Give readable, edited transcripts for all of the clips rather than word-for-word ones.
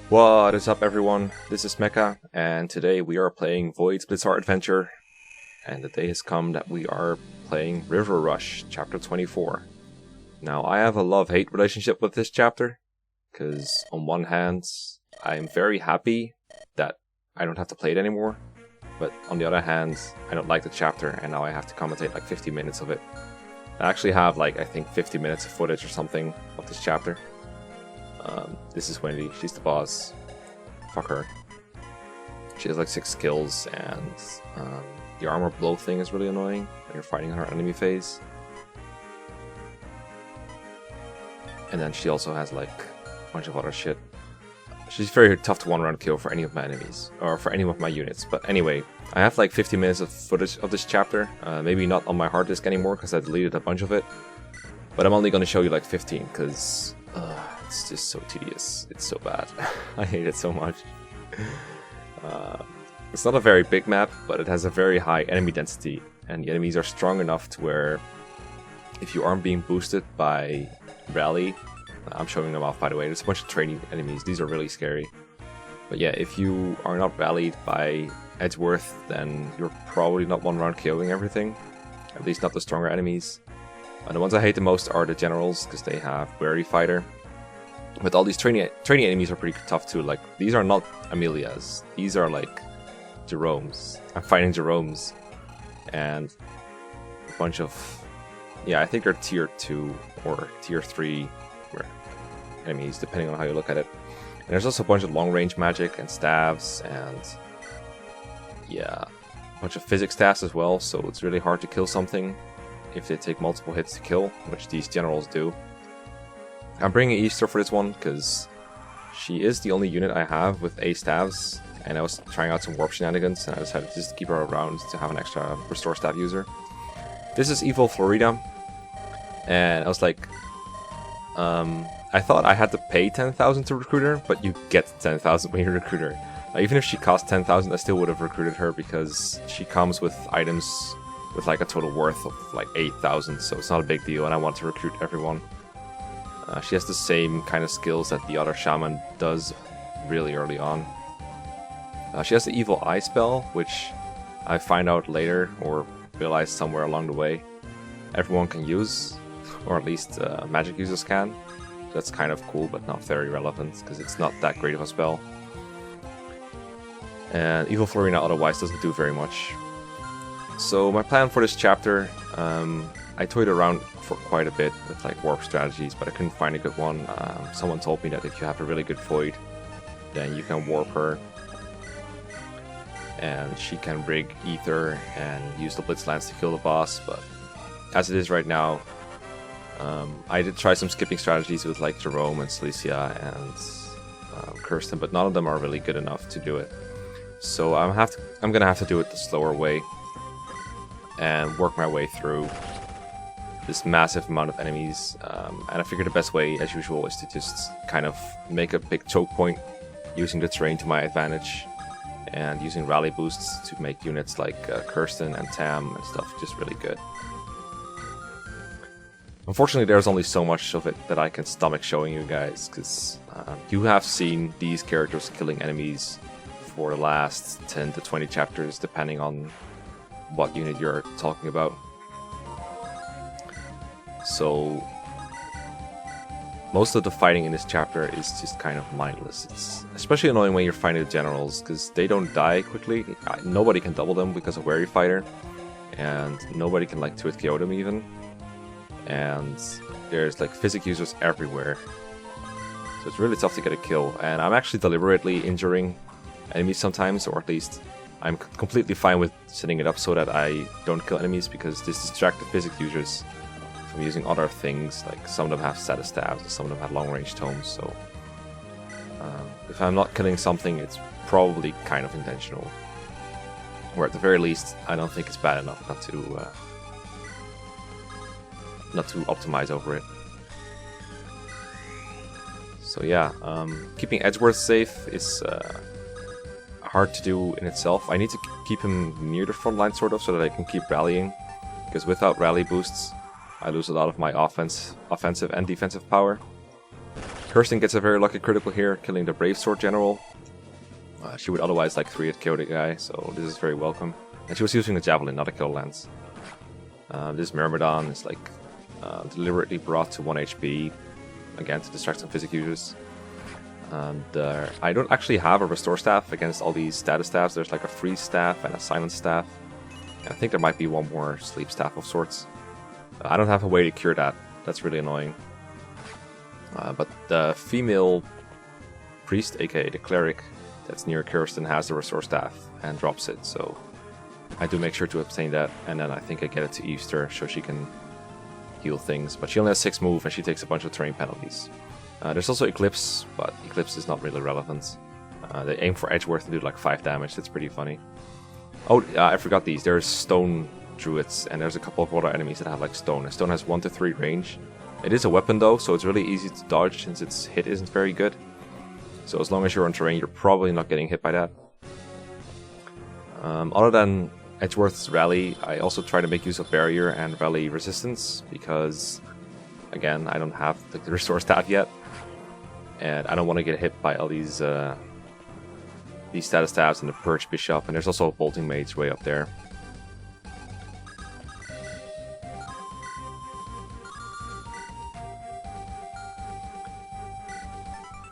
What is up, everyone? This is Mekkah, and today we are playing Void's Blitzarre adventure, and the day has come that we are playing River Rush, Chapter 24. Now, I have a love-hate relationship with this chapter, because on one hand, I'm very happy that I don't have to play it anymore, but on the other hand, I don't like the chapter, and now I have to commentate like 50 minutes of it. I actually have like, I think 50 minutes of footage or something of this chapter. This is Wendy, she's the boss. Fuck her. She has like 6 skills, and the armor blow thing is really annoying when you're fighting her enemy phase. And then she also has like a bunch of other shit. She's very tough to one-round kill for any of my enemies, or for any of my units. But anyway, I have like 50 minutes of footage of this chapter. Maybe not on my hard disk anymore, because I deleted a bunch of it. But I'm only going to show you like 15, because it's just so tedious. It's so bad. I hate it so much. It's not a very big map, but it has a very high enemy density. And the enemies are strong enough to where if you aren't being boosted by Rally, I'm showing them off by the way, there's a bunch of training enemies, these are really scary. But yeah, if you are not rallied by Edgeworth, then you're probably not one-round KOing everything. At least not the stronger enemies. The ones I hate the most are the generals, because they have Wary Fighter. But all these training enemies are pretty tough too. Like, these are not Amelias, these are like Jeromes. I'm fighting Jeromes. And a bunch of, yeah, I think they're tier 2 or tier 3 enemies, depending on how you look at it. And there's also a bunch of long-range magic and staves, and yeah, a bunch of physics staffs as well, so it's really hard to kill something if they take multiple hits to kill, which these generals do. I'm bringing Easter for this one, because she is the only unit I have with A staves, and I was trying out some warp shenanigans, and I decided just to keep her around to have an extra restore staff user. This is Evil Florida, and I was like, I thought I had to pay 10,000 to recruit her, but you get 10,000 when you recruit her. Even if she cost 10,000, I still would have recruited her, because she comes with items with like a total worth of like 8,000, so it's not a big deal, and I want to recruit everyone. She has the same kind of skills that the other shaman does really early on. She has the Evil Eye spell, which I find out later, or realize somewhere along the way, everyone can use, or at least magic users can. That's kind of cool, but not very relevant, because it's not that great of a spell. And Evil Florina otherwise doesn't do very much. So my plan for this chapter, I toyed around for quite a bit with like warp strategies, but I couldn't find a good one. Someone told me that if you have a really good Void, then you can warp her, and she can rig Ether and use the Blitz Lance to kill the boss. But as it is right now, I did try some skipping strategies with like Jerome and Celicia and Kirsten, but none of them are really good enough to do it. So I'm gonna have to do it the slower way and work my way through this massive amount of enemies. And I figured the best way, as usual, is to just kind of make a big choke point using the terrain to my advantage and using rally boosts to make units like Kirsten and Tam and stuff just really good. Unfortunately, there's only so much of it that I can stomach showing you guys, because you have seen these characters killing enemies for the last 10 to 20 chapters, depending on what unit you're talking about. So most of the fighting in this chapter is just kind of mindless. It's especially annoying when you're fighting the generals, because they don't die quickly. Nobody can double them because of Wary Fighter, and nobody can like 2-hit KO them even. And there's like physic users everywhere, so it's really tough to get a kill. And I'm actually deliberately injuring enemies sometimes, or at least I'm completely fine with setting it up so that I don't kill enemies, because this distracts the physic users from using other things. Like some of them have status stabs, and some of them have long range tomes. So if I'm not killing something, it's probably kind of intentional, or at the very least I don't think it's bad enough not to optimize over it. So yeah, keeping Edgeworth safe is hard to do in itself. I need to keep him near the front line sort of, so that I can keep rallying, because without rally boosts I lose a lot of my offensive and defensive power. Kirsten gets a very lucky critical here, killing the Brave Sword General. She would otherwise like 3-hit KO the guy, so this is very welcome. And she was using the Javelin, not a kill lance. This Myrmidon is like deliberately brought to 1 HP, again to distract some physic users. And I don't actually have a Restore Staff against all these status staffs. There's like a Freeze Staff and a Silence Staff. And I think there might be one more Sleep Staff of sorts. I don't have a way to cure that. That's really annoying. But the female priest, aka the cleric, that's near Kirsten has the Restore Staff and drops it. So I do make sure to obtain that, and then I think I get it to Easter so she can heal things. But she only has 6 move and she takes a bunch of terrain penalties. There's also Eclipse, but Eclipse is not really relevant. They aim for Edgeworth and do like 5 damage, that's pretty funny. Oh, I forgot these. There's Stone Druids, and there's a couple of other enemies that have like Stone. And Stone has 1 to 3 range. It is a weapon though, so it's really easy to dodge since its hit isn't very good. So as long as you're on terrain, you're probably not getting hit by that. Other than Edgeworth's Rally, I also try to make use of Barrier and Rally Resistance, because, again, I don't have the Restore Staff yet. And I don't want to get hit by all these status staffs and the Purge Bishop, and there's also a Bolting Mage way up there.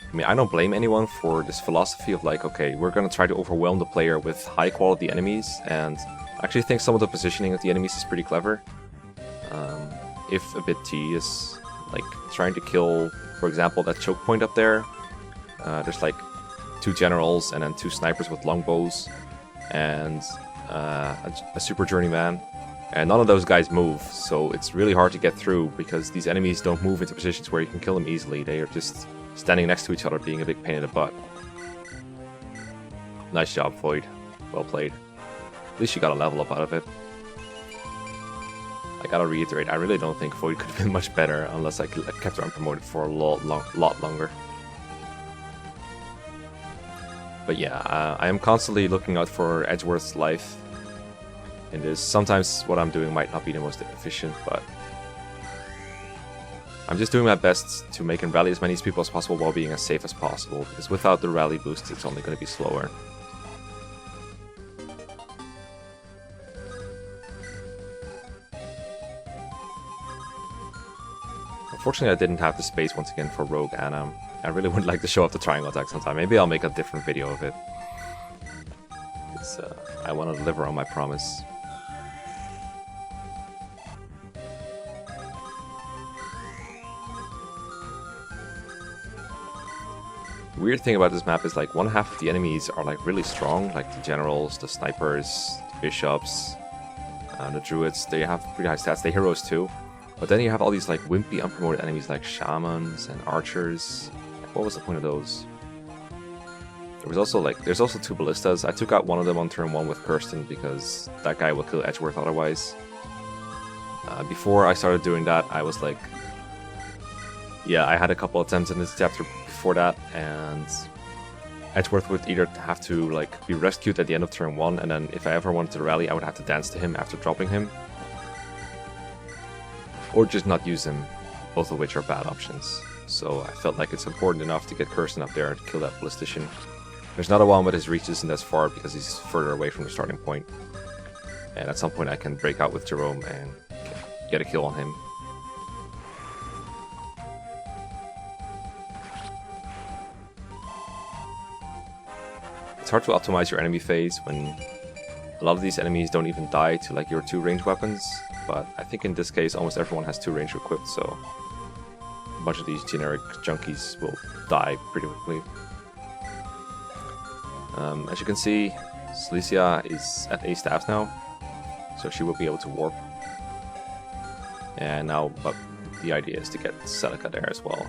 I mean, I don't blame anyone for this philosophy of like, okay, we're going to try to overwhelm the player with high quality enemies, and I actually think some of the positioning of the enemies is pretty clever. If a bit tedious, like trying to kill, for example, that choke point up there. There's like 2 generals and then 2 snipers with longbows and a super journeyman, and none of those guys move, so it's really hard to get through because these enemies don't move into positions where you can kill them easily. They are just standing next to each other, being a big pain in the butt. Nice job, Void. Well played. At least you got a level up out of it. I gotta reiterate, I really don't think Void could have been much better unless I kept her unpromoted for a lot longer. But yeah, I am constantly looking out for Edgeworth's life in this. Sometimes what I'm doing might not be the most efficient, but I'm just doing my best to make him rally as many people as possible while being as safe as possible, because without the rally boost it's only going to be slower. Unfortunately I didn't have the space once again for Rogue Anna. I really would like to show off the triangle attack sometime. Maybe I'll make a different video of it. I want to deliver on my promise. The weird thing about this map is like 1/2 of the enemies are like really strong, like the generals, the snipers, the bishops, the druids. They have pretty high stats. The heroes too. But then you have all these like wimpy unpromoted enemies like shamans and archers. What was the point of those? There's also 2 ballistas. I took out one of them on turn 1 with Kirsten because that guy will kill Edgeworth otherwise. Before I started doing that, I was like, yeah, I had a couple attempts in this chapter before that, and Edgeworth would either have to like be rescued at the end of turn 1, and then if I ever wanted to rally, I would have to dance to him after dropping him, or just not use him, both of which are bad options. So I felt like it's important enough to get Kirsten up there to kill that ballistician. There's another one, but his reach isn't as far because he's further away from the starting point. And at some point I can break out with Jerome and get a kill on him. It's hard to optimize your enemy phase when a lot of these enemies don't even die to like your 2 ranged weapons, but I think in this case almost everyone has 2 ranged equipped, so a bunch of these generic junkies will die pretty quickly. As you can see, Celicia is at A staffs now, so she will be able to warp. And now, but the idea is to get Celica there as well.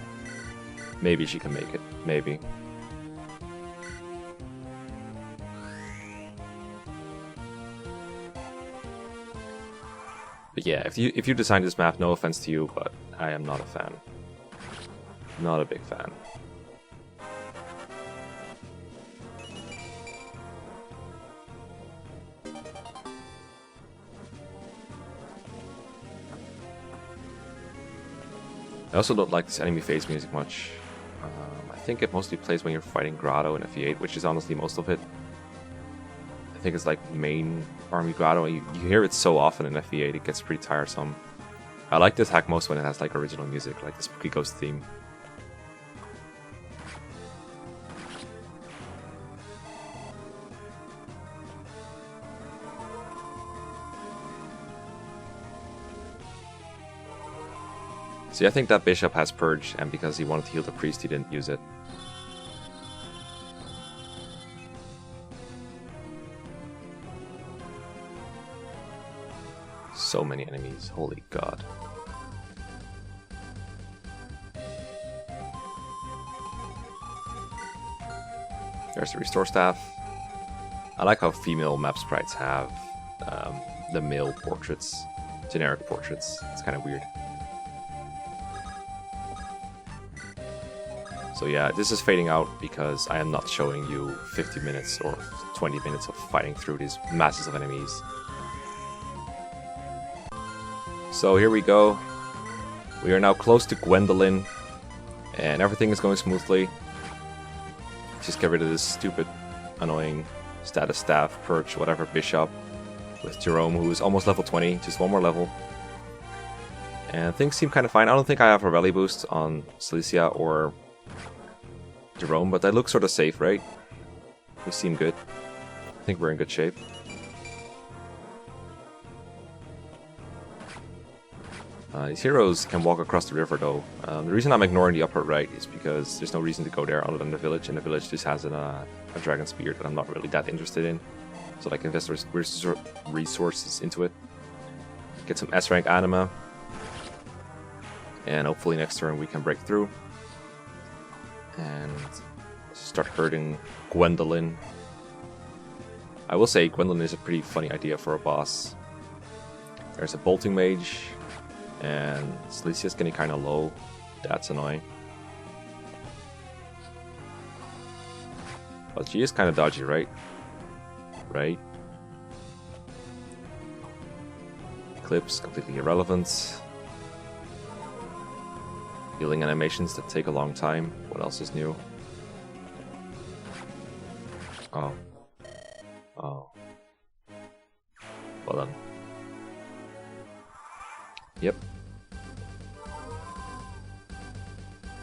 Maybe she can make it, maybe. But yeah, if you designed this map, no offense to you, but I am not a fan. Not a big fan. I also don't like this enemy phase music much. think it mostly plays when you're fighting Grotto in FE8, which is honestly most of it. I think it's like main army Grotto. You hear it so often in FE8, it gets pretty tiresome. I like this hack most when it has like original music, like the Spooky Ghost theme. See, I think that bishop has Purge, and because he wanted to heal the priest, he didn't use it. So many enemies, holy god. There's the Restore Staff. I like how female map sprites have the male portraits, generic portraits. It's kind of weird. So yeah, this is fading out because I am not showing you 50 minutes or 20 minutes of fighting through these masses of enemies. So here we go. We are now close to Gwendolyn, and everything is going smoothly. Just get rid of this stupid, annoying status staff, Purge, whatever, bishop, with Jerome, who is almost level 20, just one more level. And things seem kind of fine. I don't think I have a rally boost on Cilicia or Jerome, but that looks sort of safe, right? We seem good. I think we're in good shape. These heroes can walk across the river though. The reason I'm ignoring the upper right is because there's no reason to go there other than the village, and the village just has a dragon spear that I'm not really that interested in. So like invest resources into it. Get some S rank anima. And hopefully next turn we can break through. And start hurting Gwendolyn. I will say Gwendolyn is a pretty funny idea for a boss. There's a bolting mage. And Cilicia's getting kind of low. That's annoying. But she is kind of dodgy, right? Right? Clips, completely irrelevant. Healing animations that take a long time. What else is new? Oh. Oh. Well done. Yep.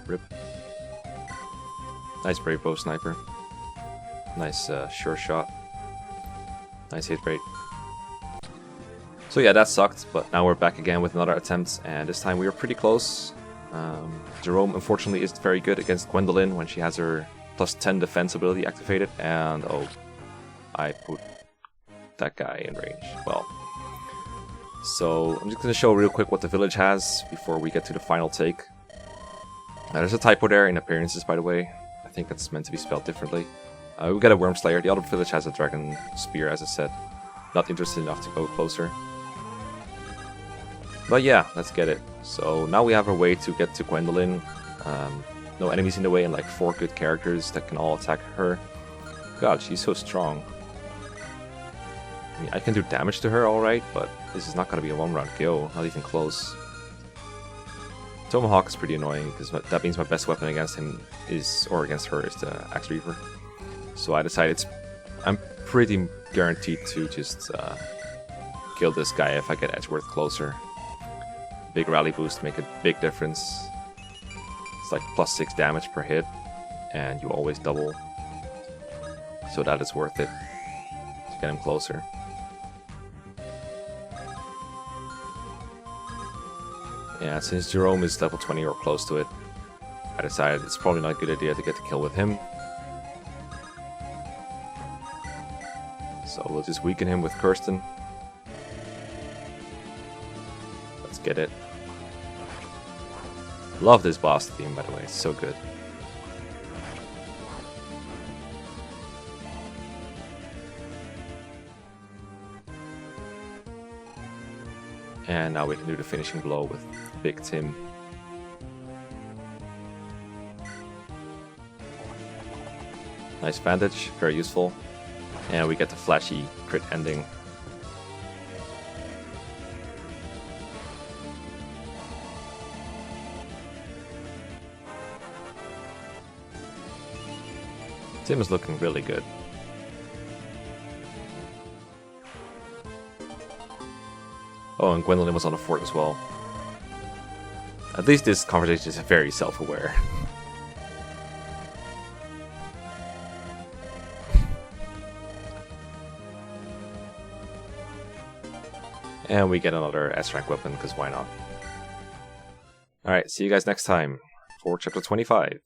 Rip. Nice brave bow sniper. Nice sure shot. Nice hit rate. So yeah, that sucked, but now we're back again with another attempt, and this time we were pretty close. Jerome unfortunately isn't very good against Gwendolyn when she has her plus 10 defense ability activated, and oh, I put that guy in range. Well, so I'm just going to show real quick what the village has before we get to the final take. There's a typo there in appearances, by the way. I think that's meant to be spelled differently. We got a Worm Slayer. The other village has a Dragon Spear, as I said. Not interested enough to go closer. But yeah, let's get it. So now we have a way to get to Gwendolyn. No enemies in the way and like 4 good characters that can all attack her. God, she's so strong. I mean, I can do damage to her alright, but this is not going to be a one-round kill. Not even close. Tomahawk is pretty annoying because that means my best weapon against him is, or against her, is the Axe Reaver. So I decided I'm pretty guaranteed to just kill this guy if I get Edgeworth closer. Big rally boost make a big difference. It's like plus 6 damage per hit, and you always double. So that is worth it to get him closer. Yeah, since Jerome is level 20 or close to it, I decided it's probably not a good idea to get the kill with him. So we'll just weaken him with Kirsten. Let's get it. Love this boss theme, by the way, it's so good. And now we can do the finishing blow with Big Tim. Nice Vantage, very useful. And we get the flashy crit ending. Tim is looking really good. Oh, and Gwendolyn was on the fort as well. At least this conversation is very self-aware. And we get another S-rank weapon, because why not? Alright, see you guys next time for Chapter 25.